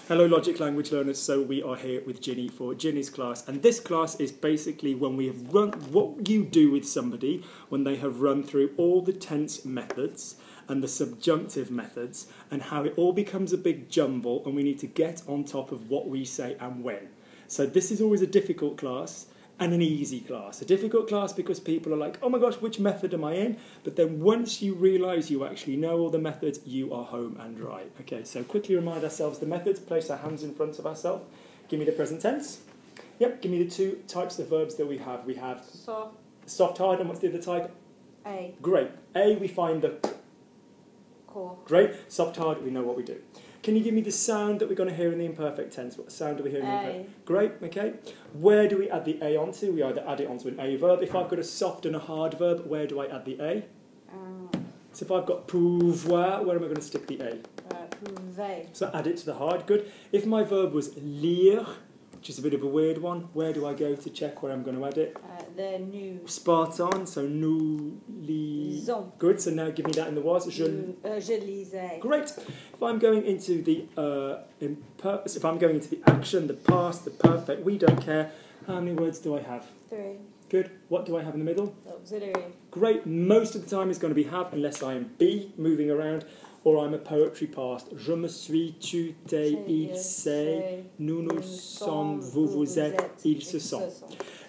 Hello Logic Language Learners, so we are here with Ginny for Ginny's class, and this class is basically when we have run, what you do with somebody when they have run through all the tense methods and the subjunctive methods and how it all becomes a big jumble and we need to get on top of what we say and when. So this is always a difficult class and an easy class. A difficult class because people are like, oh my gosh, which method am I in? But then once you realise you actually know all the methods, you are home and dry. Okay, so quickly remind ourselves the methods, place our hands in front of ourselves. Give me the present tense. Yep, give me the two types of verbs that we have. We have soft, hard, and what's the other type? A. Great. A, we find the Core. Great. Soft, hard, we know what we do. Can you give me the sound that we're going to hear in the imperfect tense? What sound do we hear in the imperfect? Great, okay. Where do we add the A onto? We either add it onto an A verb. If I've got a soft and a hard verb, where do I add the A? So if I've got pouvoir, where am I going to stick the A? Pouvoir. So add it to the hard, good. If my verb was lire, which is a bit of a weird one, where do I go to check where I'm going to add it? The new. Spot on, so nous lisons. Good, so now give me that in the was. Je lisais. Great. If I'm going into the if I'm going into the action, the past, the perfect, we don't care. How many words do I have? 3. Good. What do I have in the middle? Auxiliary. Great. Most of the time it's going to be have, unless I am be, moving around, or I'm a poetry past. Je me suis, tu, t'es, il, c'est, nous, nous sommes, vous, vous êtes, ils se sont.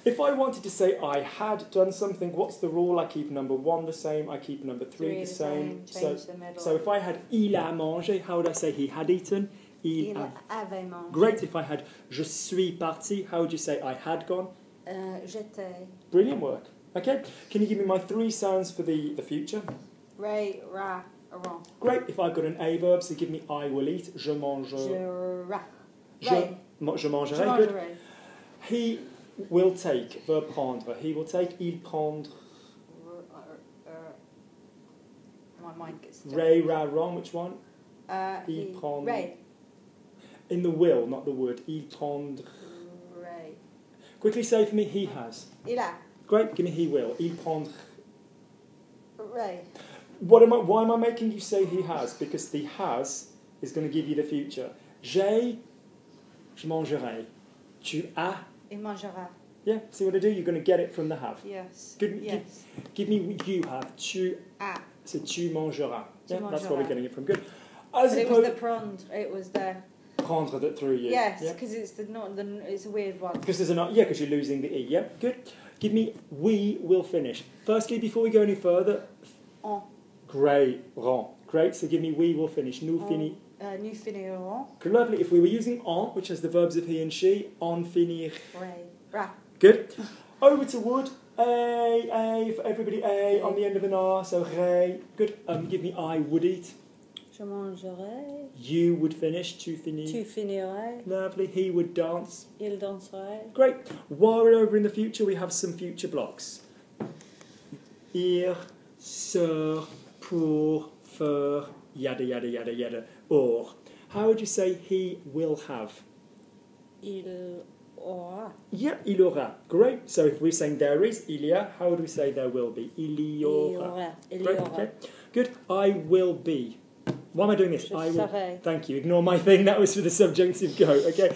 If I wanted to say I had done something, what's the rule? I keep number 1 the same, I keep number 3 the same. So if I had il a mangé, how would I say he had eaten? Il avait mangé. Great. If I had je suis parti, how would you say I had gone? J'étais. Brilliant work. Okay, can you give me my 3 sounds for the future? Ray, ra, ron. Great. If I've got an A verb, so give me I will eat. Je mangerai. Je mangerai. Good. He will take. Verb prendre. He will take. Il prendre. My mind gets Ray, ra, ron. Which one? Il prendre. Ray. In the will, not the would. Il prendre. Ray. Quickly say for me, he has. Il a. Great. Give me he will. Il prendre. Ray. Why am I making you say he has? Because the has is going to give you the future. J'ai, je mangerai. Tu as. Il mangera. Yeah, see what I do? You're going to get it from the have. Yes. Good, yes. Give me you have. Tu as. So tu mangeras. Yeah, mangeras. that's where we're getting it from. Good. But it was the prendre. It was the prendre that threw you. Yes, because it's it's a weird one. Because there's because you're losing the e. Yeah, good. Give me we will finish. Firstly, before we go any further. En. Great, ron. Great. So give me we will finish. Nous finirons. Lovely. If we were using en, which has the verbs of he and she, en finir. Ra. Good. Over to would. A for everybody. A on the end of an R. So ré. Good. Give me I would eat. Je mangerai. You would finish. Tu finis. Tu finirais. Lovely. He would dance. Il danserait. Great. While we're over in the future, we have some future blocks. Ir, sur, pour, faire, yada yada yada yada. Or. How would you say he will have? Il aura. Yeah, il aura. Great. So if we're saying there is, il y a, how would we say there will be? Il y aura. Great. Okay. Good. I will be. Why am I doing this? I will. Thank you. Ignore my thing. That was for the subjunctive go. Okay.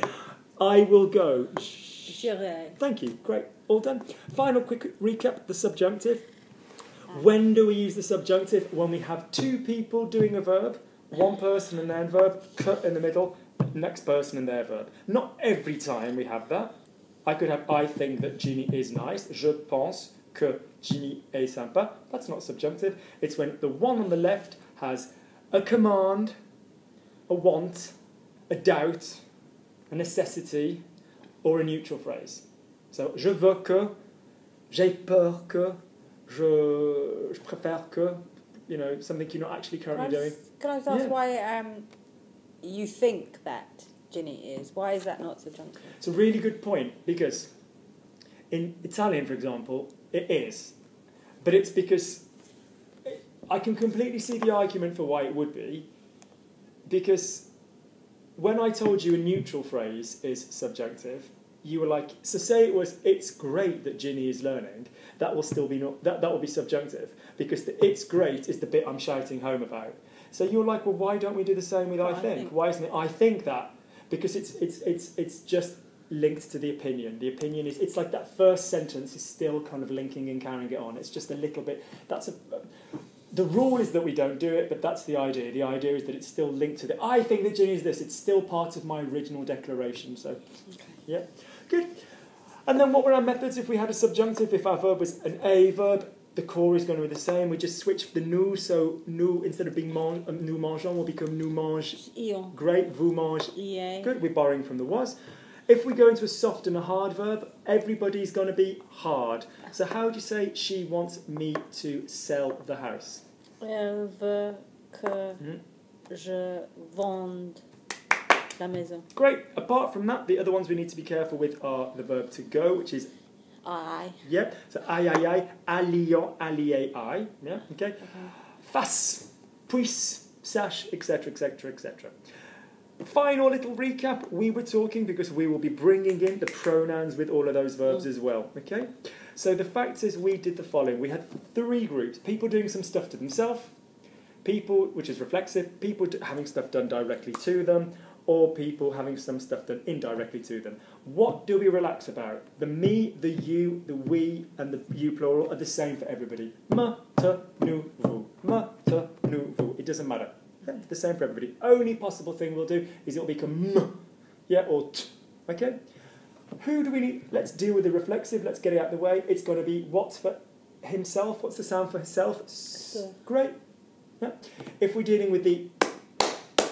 I will go. J'irai. Thank you. Great. All done. Final quick recap. The subjunctive. When do we use the subjunctive? When we have 2 people doing a verb, 1 person and their verb, cut in the middle, next person and their verb. Not every time we have that. I could have I think that Ginny is nice. Je pense que Ginny est sympa. That's not subjunctive. It's when the one on the left has a command, a want, a doubt, a necessity, or a neutral phrase. So, je veux que, j'ai peur que, je préfère que, something you're not actually currently doing. Can I just ask why you think that Ginny is? Why is that not subjunctive? It's a really good point, because in Italian, for example, it is. But it's because I can completely see the argument for why it would be, because when I told you a neutral phrase is subjunctive, you were like, so say it was, it's great that Ginny is learning, that will still be that will be subjunctive, because the it's great is the bit I'm shouting home about. So you're like, well, why don't we do the same with I think? Why isn't it I think that? because it's just linked to the opinion. The opinion is, it's like that first sentence is still kind of linking and carrying it on. It's just a little bit, the rule is that we don't do it, but that's the idea. The idea is that it's still linked to the, I think that Ginny is this, it's still part of my original declaration, so, yeah, good. And then what were our methods if we had a subjunctive? If our verb was an A verb, the core is going to be the same. We just switch the nous, so nous, instead of being nous mangeons, will become nous mange. Ion. Great, vous mange. Yeah. Good, we're borrowing from the was. If we go into a soft and a hard verb, everybody's going to be hard. So how do you say she wants me to sell the house? Elle veut que je vende la maison. Great. Apart from that, the other ones we need to be careful with are the verb to go, which is Aïe. yep. So aïe aïe aïe, allions, allier aïe. Yeah. Okay. Fasse, puisse, sache, etc. etc. etc. Final little recap. We were talking because we will be bringing in the pronouns with all of those verbs as well. Okay. So the fact is, we did the following. We had 3 groups: people doing some stuff to themselves, people, which is reflexive, people having stuff done directly to them, or people having some stuff done indirectly to them. What do we relax about? The me, the you, the we, and the you plural are the same for everybody. Me, te, nous, vous. Me, te, nous, vous. It doesn't matter. It's the same for everybody. Only possible thing we'll do is it'll become m, yeah, or t. Okay? Who do we need? Let's deal with the reflexive. Let's get it out of the way. It's going to be what's for himself. What's the sound for himself? Great. Yeah. If we're dealing with the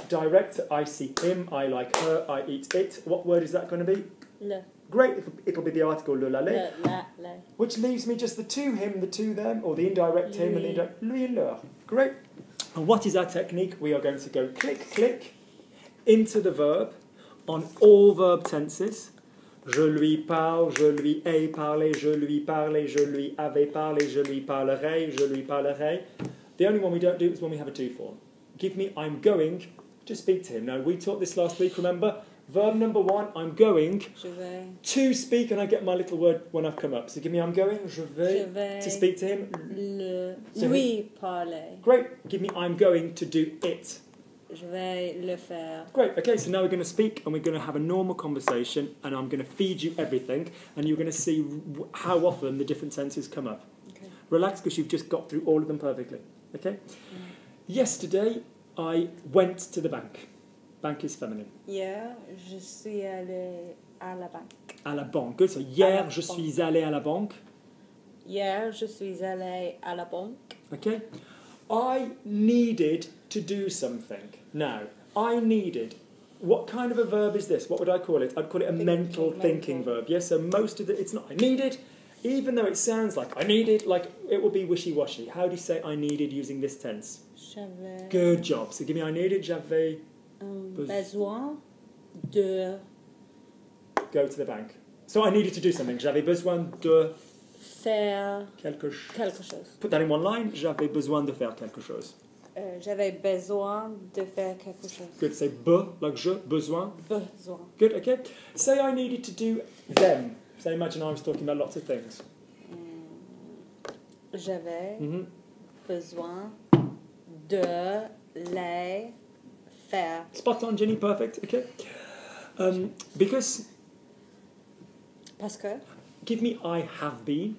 direct, I see him, I like her, I eat it. What word is that going to be? Le. Great. It'll be the article le, la, le. Le, la, le. Which leaves me just the to him, the to them, or the indirect him and the indirect lui and leur. Great. And what is our technique? We are going to go click, click into the verb on all verb tenses. Je lui parle, je lui ai parlé, je lui parlais, je lui avais parlé, je lui parlerai, je lui parlerai. The only one we don't do is when we have a do form. Give me I'm going to speak to him. Now, we taught this last week, remember? Verb number 1, I'm going Je vais. to speak, and I get my little word when I've come up. So give me I'm going, je vais to speak to him. Lui parler. Great. Give me I'm going to do it. Je vais le faire. Great. Okay, so now we're going to speak and we're going to have a normal conversation, and I'm going to feed you everything, and you're going to see how often the different tenses come up. Okay. Relax, because you've just got through all of them perfectly. Okay? Yesterday, I went to the bank. Bank is feminine. Hier, je suis allée à la banque. À la banque. Good. So, hier, je suis allé à la banque. Hier, je suis allée à la banque. Okay? I needed to do something. Now, I needed. What kind of a verb is this? What would I call it? I'd call it a mental thinking verb. Yes, so most of it's not I needed, even though it sounds like I needed, like it will be wishy-washy. How do you say I needed using this tense? J'avais Good job. So give me I needed, j'avais, besoin de go to the bank. So I needed to do something. J'avais besoin de faire quelque chose. quelque chose. Put that in one line. J'avais besoin de faire quelque chose. J'avais besoin de faire quelque chose. Good. Say be, like je, besoin. Besoin. Good, okay. Say I needed to do them. So imagine I was talking about lots of things. J'avais besoin de les faire. Spot on, Ginny, perfect, okay. Because, Parce que give me I have been.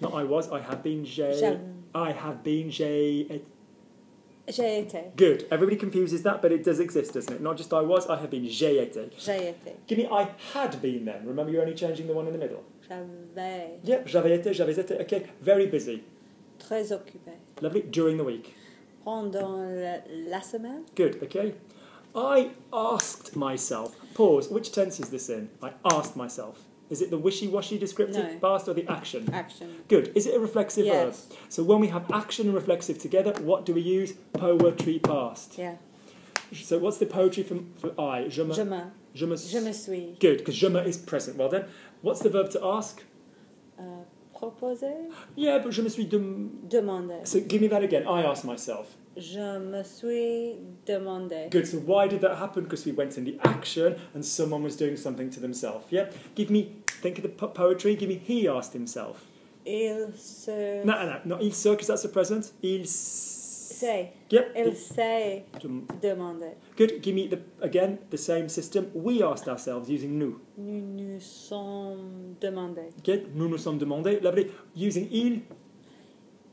Not I was, I have been, I have been, j'ai été. Good. Everybody confuses that, but it does exist, doesn't it? Not just I was, I have been, j'ai été. J'ai été. Give me I had been then. Remember, you're only changing the one in the middle. J'avais. Yeah, j'avais été. Okay, very busy. Très occupé. Lovely. During the week. Pendant la semaine. Good, okay. I asked myself. Pause. Which tense is this in? I asked myself. Is it the wishy-washy descriptive past or the action? Action. Good. Is it a reflexive verb? Yes. So when we have action and reflexive together, what do we use? Poetry past. Yeah. So what's the poetry for I? Je me. Je me suis. Good, because je me is present. Well then, what's the verb to ask? Proposer. Yeah, but je me suis Demander. So give me that again. I asked myself. Je me suis demandé. Good, so why did that happen? Because we went in the action and someone was doing something to themselves. Yeah? Give me, think of the poetry, give me he asked himself. Il se... No, not il se, because that's the present. Il s'est. Yep. Elle s'est Dem- demandé. Good. Give me again the same system. We asked ourselves using nous. Nous nous sommes demandés. Good. Nous nous sommes demandés. Lovely. Using il.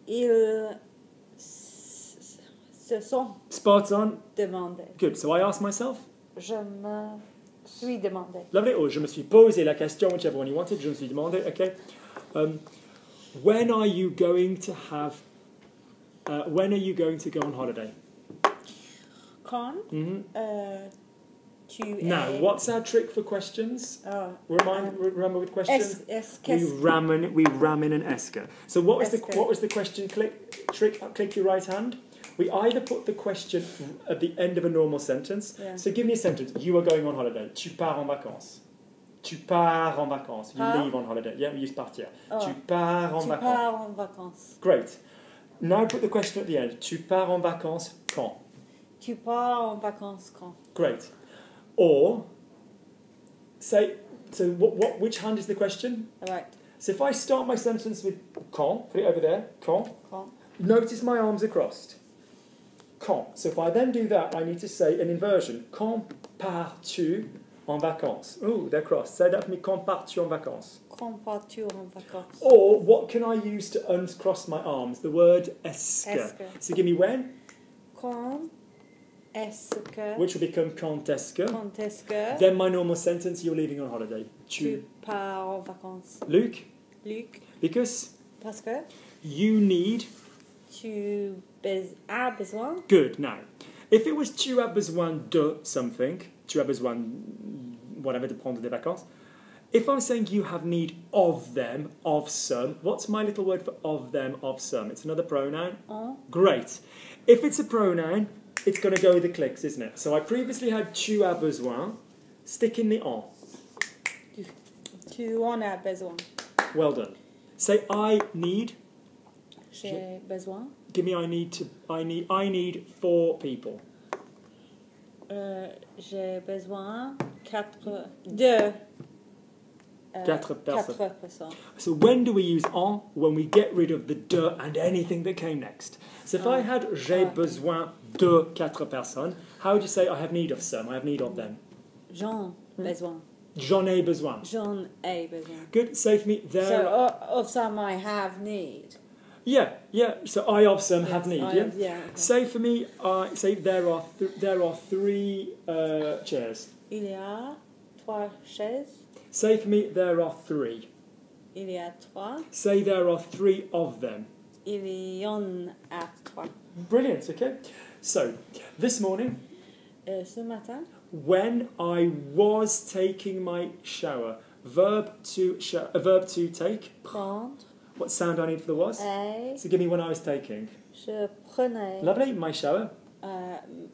Ils se sont Spot on. demandés. Good. So I asked myself. Je me suis demandé. Lovely. Or je me suis posé la question, whichever one you wanted. Je me suis demandé. Okay. When are you going to have? When are you going to go on holiday? Quand tu es... Now, what's our trick for questions? Remember with questions? We ram in an esker. So what was the question trick? Click your right hand. We either put the question at the end of a normal sentence. Yeah. So give me a sentence. You are going on holiday. Tu pars en vacances. Tu pars en vacances. You leave on holiday. Yeah, we use partir. Tu pars en vacances. Tu pars en vacances. Great. Now put the question at the end. Tu pars en vacances quand? Tu pars en vacances quand? Great. Or say, so which hand is the question? Right. So if I start my sentence with quand, put it over there, quand. Notice my arms are crossed. Quand. So if I then do that, I need to say an inversion. Quand pars-tu en vacances? Ooh, they're crossed. Say that for me. Quand pars-tu en vacances? Quand pars-tu en vacances? Or what can I use to uncross my arms? The word est-ce. So give me when. Quand est-ce que... Which will become quand est-ce que. Quand est-ce que... Then my normal sentence, you're leaving on holiday. Tu pars en vacances. Luc? Luc. Because Parce que you need... tu as besoin. Good. Now, if it was tu as besoin de something, tu as besoin, whatever, de prendre des vacances, if I'm saying you have need of them, of some, what's my little word for of them, of some? It's another pronoun. En. Great. If it's a pronoun, it's going to go with the clicks, isn't it? So I previously had tu as besoin, stick in the en. Tu en as besoin. Well done. Say I need. J'ai besoin. Give me I need 4 people. J'ai besoin quatre personnes. So when do we use en? When we get rid of the de and anything that came next. So if I had j'ai besoin de 4 personnes, how would you say I have need of some? I have need of them. J'en besoin. J'en ai besoin. J'en ai besoin. Good. Say for me there. So of some I have need. Yeah. So I of some have need. Yeah. Okay. Say for me. Say there are 3 chairs. Il y a 3 chaises. Say for me there are 3. Il y a 3. Say there are 3 of them. Il y en a 3. Brilliant. Okay. So this morning, Ce matin, when I was taking my shower, verb to take. prendre. What sound do I need for the was? Et So give me when I was taking. je prenais Lovely. My shower.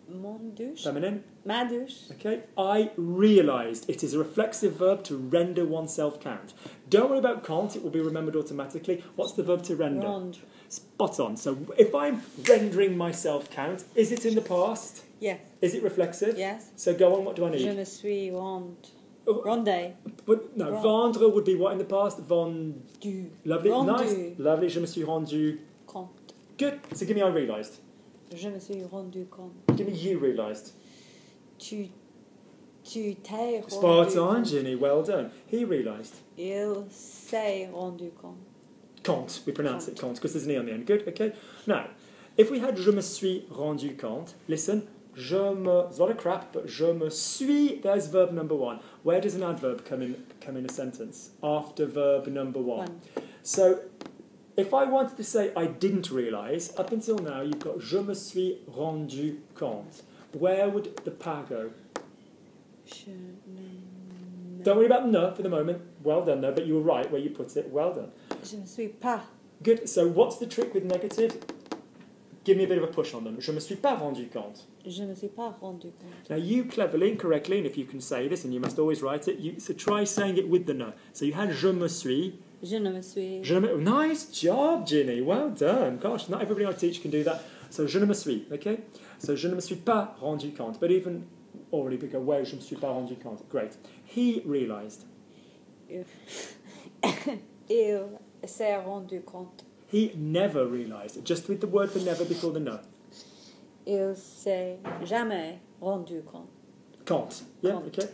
mon douche. Feminine. Ma douche. Okay. I realised it is a reflexive verb to render oneself count. Don't worry about can't. It will be remembered automatically. What's the verb to render? Rendre. Spot on. So if I'm rendering myself count, is it in the past? Yes. Is it reflexive? Yes. So go on. What do I Je need? me suis rendue. Oh, Rondé. but no, vendre would be what in the past? Du. Lovely. Rendu. Nice. Lovely. Je me suis rendu. Compte. Good. So give me I realised. Je me suis rendu compte. Give me you realised. Tu t'es rendu Spot on, compte. Ginny. Well done. He realised. Il s'est rendu compte. Compte. We pronounce it compte because there's an e on the end. Good. Okay. Now, if we had je me suis rendu compte, listen. There's a lot of crap, but je me suis. There's verb number 1. Where does an adverb come in a sentence after verb number 1? So, if I wanted to say I didn't realise, up until now you've got je me suis rendu compte. Where would the pas go? Je ne... Don't worry about ne for the moment. Well done though, but you were right where you put it. Well done. Je ne suis pas. Good. So what's the trick with negative? Give me a bit of a push on them. Je me suis pas rendu compte. Je ne suis pas rendu compte. Now you cleverly and correctly, and if you can say this, and you must always write it, so try saying it with the ne. So you had je me suis. Je ne me suis. Nice job, Ginny. Well done. Gosh, not everybody I teach can do that. So je ne me suis, okay? So je ne me suis pas rendu compte. But even already we go, where je me suis pas rendu compte. Great. He realised. Il s'est rendu compte. He never realised. Just with the word for never before the no. Il s'est jamais rendu compte. Can't. Yeah, Can't. okay.